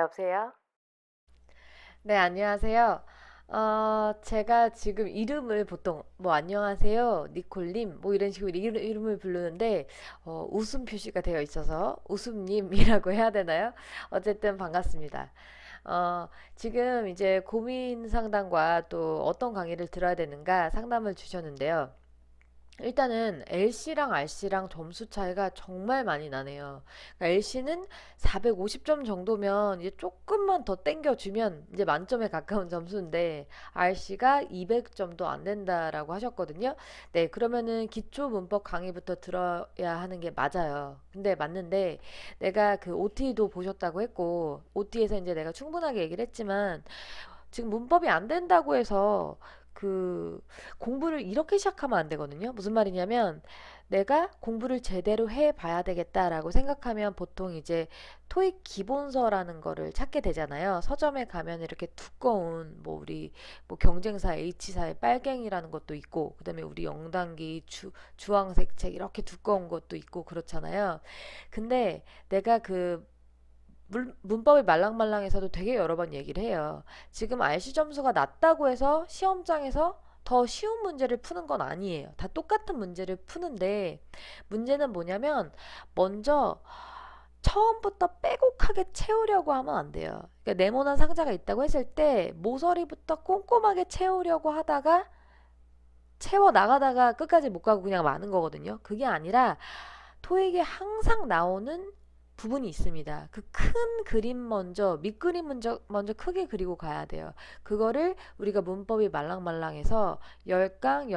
여보세요? 네, 안녕하세요. 제가 지금 이름을 보통 뭐 안녕하세요, 니콜님 뭐 이런 식으로 이름을 부르는데 웃음 표시가 되어 있어서 웃음님이라고 해야 되나요? 어쨌든 반갑습니다. 지금 이제 고민 상담과 또 어떤 강의를 들어야 되는가 상담을 주셨는데요. 일단은 LC랑 RC랑 점수 차이가 정말 많이 나네요. 그러니까 LC는 450점 정도면 이제 조금만 더 땡겨주면 이제 만점에 가까운 점수인데 RC가 200점도 안 된다라고 하셨거든요. 네, 그러면은 기초 문법 강의부터 들어야 하는 게 맞아요. 근데 맞는데 내가 그 OT도 보셨다고 했고 OT에서 이제 내가 충분하게 얘기를 했지만 지금 문법이 안 된다고 해서 그 공부를 이렇게 시작하면 안 되거든요. 무슨 말이냐면 내가 공부를 제대로 해 봐야 되겠다라고 생각하면 보통 이제 토익 기본서라는 거를 찾게 되잖아요. 서점에 가면 이렇게 두꺼운 뭐 우리 뭐 경쟁사 H사의 빨갱이라는 것도 있고 그다음에 우리 영단기 주황색 책 이렇게 두꺼운 것도 있고 그렇잖아요. 근데 내가 그 문법이 말랑말랑해서도 되게 여러 번 얘기를 해요. 지금 RC 점수가 낮다고 해서 시험장에서 더 쉬운 문제를 푸는 건 아니에요. 다 똑같은 문제를 푸는데 문제는 뭐냐면 먼저 처음부터 빼곡하게 채우려고 하면 안 돼요. 그러니까 네모난 상자가 있다고 했을 때 모서리부터 꼼꼼하게 채우려고 하다가 채워 나가다가 끝까지 못 가고 그냥 마는 거거든요. 그게 아니라 토익에 항상 나오는 부분이 있습니다. 그 큰 그림 먼저, 밑그림 먼저 크게 그리고 가야 돼요. 그거를 우리가 문법이 말랑말랑해서 열강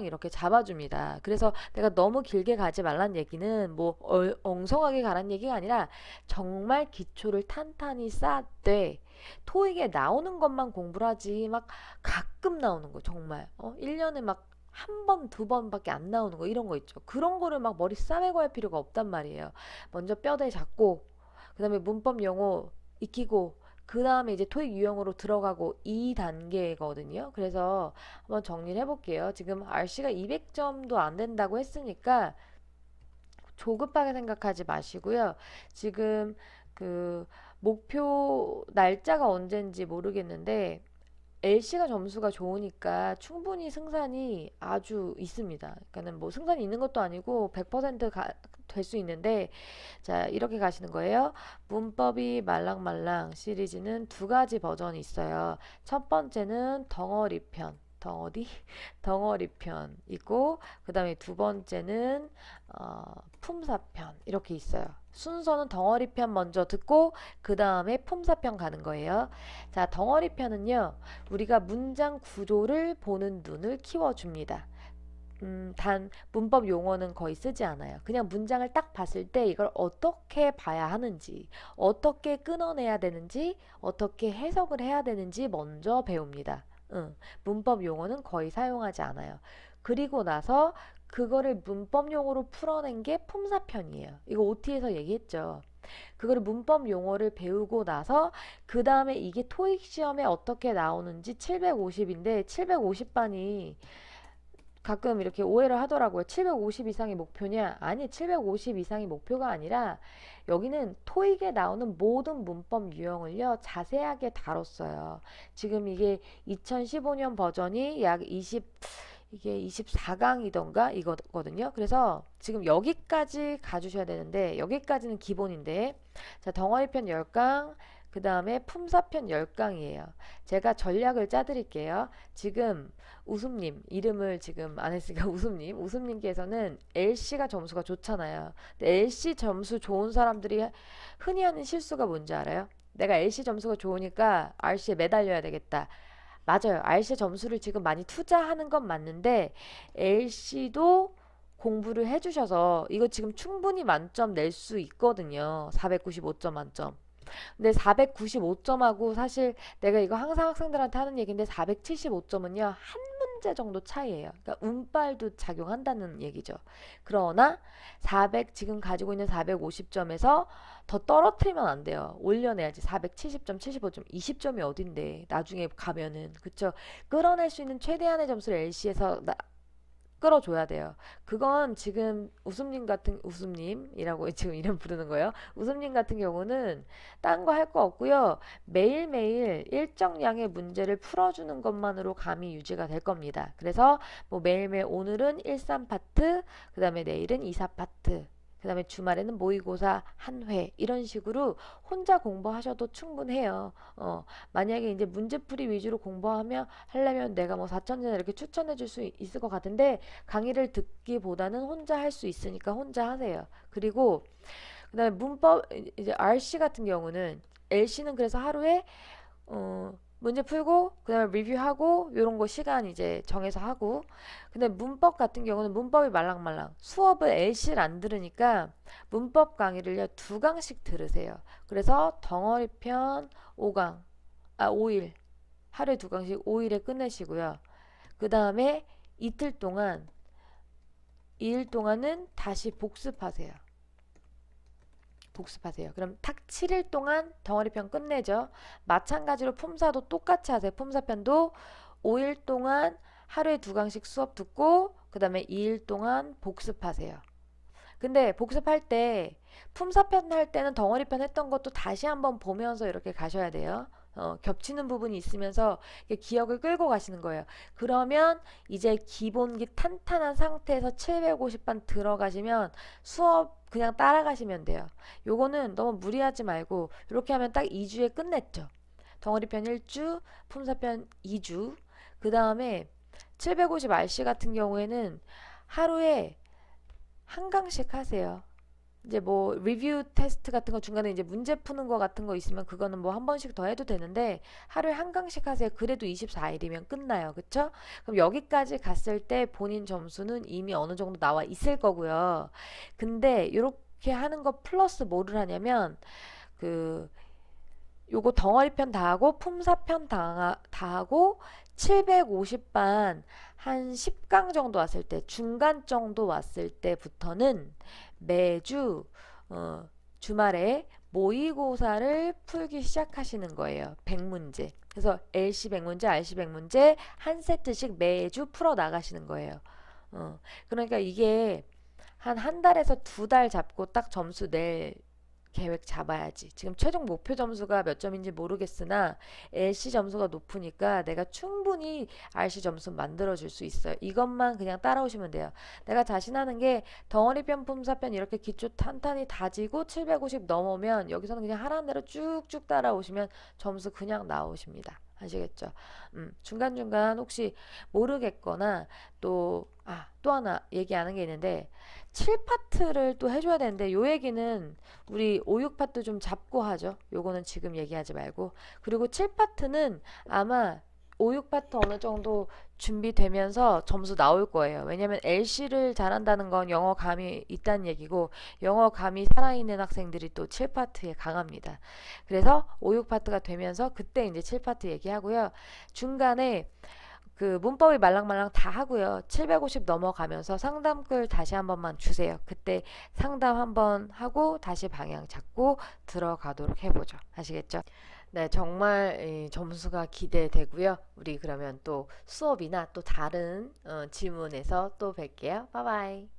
이렇게 잡아줍니다. 그래서 내가 너무 길게 가지 말란 얘기는 뭐 엉성하게 가란 얘기가 아니라 정말 기초를 탄탄히 쌓되 토익에 나오는 것만 공부를 하지 막 가끔 나오는 거 정말 1년에 막 한 번, 두 번밖에 안 나오는 거 이런 거 있죠. 그런 거를 막 머리 싸매고 할 필요가 없단 말이에요. 먼저 뼈대 잡고 그다음에 문법 용어 익히고 그 다음에 이제 토익 유형으로 들어가고 이 단계거든요. 그래서 한번 정리를 해볼게요. 지금 RC가 200점도 안 된다고 했으니까 조급하게 생각하지 마시고요. 지금 그 목표 날짜가 언젠지 모르겠는데 LC가 점수가 좋으니까 충분히 승산이 아주 있습니다. 그러니까는 뭐 승산이 있는 것도 아니고 100% 될 수 있는데 자 이렇게 가시는 거예요. 문법이 말랑말랑 시리즈는 두 가지 버전이 있어요. 첫 번째는 덩어리 덩어리편이고 그 다음에 두 번째는 품사편 이렇게 있어요. 순서는 덩어리편 먼저 듣고 그 다음에 품사편 가는 거예요. 자 덩어리편은요 우리가 문장 구조를 보는 눈을 키워줍니다. 단 문법 용어는 거의 쓰지 않아요. 그냥 문장을 딱 봤을 때 이걸 어떻게 봐야 하는지, 어떻게 끊어내야 되는지, 어떻게 해석을 해야 되는지 먼저 배웁니다. 문법 용어는 거의 사용하지 않아요. 그리고 나서 그거를 문법 용어로 풀어낸 게 품사편이에요. 이거 OT에서 얘기했죠. 그거를 문법 용어를 배우고 나서 그 다음에 이게 토익 시험에 어떻게 나오는지 750인데 750반이 가끔 이렇게 오해를 하더라고요. 750 이상이 목표냐? 아니, 750 이상이 목표가 아니라 여기는 토익에 나오는 모든 문법 유형을요, 자세하게 다뤘어요. 지금 이게 2015년 버전이 약 24강이던가 이거거든요. 그래서 지금 여기까지 가주셔야 되는데, 여기까지는 기본인데, 자, 덩어리편 10강, 그 다음에 품사편 10강이에요. 제가 전략을 짜드릴게요. 지금 웃음님 이름을 지금 안 했으니까 웃음님께서는 LC가 점수가 좋잖아요. 근데 LC 점수 좋은 사람들이 흔히 하는 실수가 뭔지 알아요? 내가 LC 점수가 좋으니까 RC에 매달려야 되겠다. 맞아요. RC 점수를 지금 많이 투자하는 건 맞는데 LC도 공부를 해주셔서 이거 지금 충분히 만점 낼 수 있거든요. 495점 만점. 근데 495점하고 사실 내가 이거 항상 학생들한테 하는 얘기인데 475점은요, 한 문제 정도 차이예요. 그러니까 운빨도 작용한다는 얘기죠. 그러나 400 지금 가지고 있는 450점에서 더 떨어뜨리면 안 돼요. 올려내야지. 470점, 75점, 20점이 어딘데 나중에 가면은 그쵸? 끌어낼 수 있는 최대한의 점수를 LC에서 끌어줘야 돼요. 그건 지금 웃음님이라고 지금 이름 부르는 거예요. 웃음님 같은 경우는 딴 거 할 거 없고요. 매일매일 일정량의 문제를 풀어주는 것만으로 감이 유지가 될 겁니다. 그래서 뭐 매일매일 오늘은 1, 3파트, 그 다음에 내일은 2, 4파트, 그 다음에 주말에는 모의고사 한 회 이런 식으로 혼자 공부하셔도 충분해요. 만약에 이제 문제풀이 위주로 공부하면 하려면 내가 뭐 4천제나 이렇게 추천해 줄 수 있을 것 같은데 강의를 듣기보다는 혼자 할 수 있으니까 혼자 하세요. 그리고 그 다음에 문법 이제 RC 같은 경우는 LC는 그래서 하루에 문제 풀고 그다음에 리뷰하고 요런 거 시간 이제 정해서 하고 근데 문법 같은 경우는 문법이 말랑말랑 수업을 LC를 안 들으니까 문법 강의를요 2강씩 들으세요. 그래서 덩어리편 5강 5일 하루에 2강씩 5일에 끝내시고요. 그 다음에 이틀 동안 2일 동안은 다시 복습하세요. 그럼 탁 7일 동안 덩어리편 끝내죠. 마찬가지로 품사도 똑같이 하세요. 품사편도 5일 동안 하루에 2강씩 수업 듣고 그 다음에 2일 동안 복습하세요. 근데 복습할 때 품사편 할 때는 덩어리편 했던 것도 다시 한번 보면서 이렇게 가셔야 돼요. 겹치는 부분이 있으면서 기억을 끌고 가시는 거예요. 그러면 이제 기본기 탄탄한 상태에서 750반 들어가시면 수업 그냥 따라가시면 돼요. 요거는 너무 무리하지 말고 이렇게 하면 딱 2주에 끝냈죠. 덩어리편 1주, 품사편 2주. 그 다음에 750RC 같은 경우에는 하루에 한 강씩 하세요. 이제 뭐 리뷰 테스트 같은 거 중간에 이제 문제 푸는 거 같은 거 있으면 그거는 뭐 한 번씩 더 해도 되는데 하루에 한 강씩 하세요. 그래도 24일이면 끝나요. 그쵸? 그럼 여기까지 갔을 때 본인 점수는 이미 어느 정도 나와 있을 거고요. 근데 이렇게 하는 거 플러스 뭐를 하냐면 그 요거 덩어리편 다 하고 품사편 다 하고 750반 한 10강 정도 왔을 때 중간 정도 왔을 때부터는 매주 주말에 모의고사를 풀기 시작하시는 거예요. 100문제. 그래서 LC 100문제, RC 100문제 한 세트씩 매주 풀어 나가시는 거예요. 그러니까 이게 한 달에서 2달 잡고 딱 점수 낼 계획 잡아야지. 지금 최종 목표 점수가 몇 점인지 모르겠으나 LC 점수가 높으니까 내가 충분히 RC 점수 만들어 줄 수 있어요. 이것만 그냥 따라오시면 돼요. 내가 자신하는 게 덩어리편 품사편 이렇게 기초 탄탄히 다지고 750 넘으면 여기서는 그냥 하라는 대로 쭉쭉 따라오시면 점수 그냥 나오십니다. 아시겠죠? 중간중간 혹시 모르겠거나 또 하나 얘기 안 한 게 있는데 7파트를 또 해줘야 되는데 요 얘기는 우리 5, 6파트 좀 잡고 하죠. 요거는 지금 얘기하지 말고. 그리고 7파트는 아마 5, 6파트 어느 정도 준비되면서 점수 나올 거예요. 왜냐면 LC를 잘한다는 건 영어 감이 있다는 얘기고 영어 감이 살아있는 학생들이 또 7파트에 강합니다. 그래서 5, 6파트가 되면서 그때 이제 7파트 얘기하고요. 중간에 그 문법이 말랑말랑 다 하고요. 750 넘어가면서 상담글 다시 한 번만 주세요. 그때 상담 한번 하고 다시 방향 잡고 들어가도록 해보죠. 아시겠죠? 네, 정말 이 점수가 기대되고요. 우리 그러면 또 수업이나 또 다른 질문에서 또 뵐게요. 바이바이.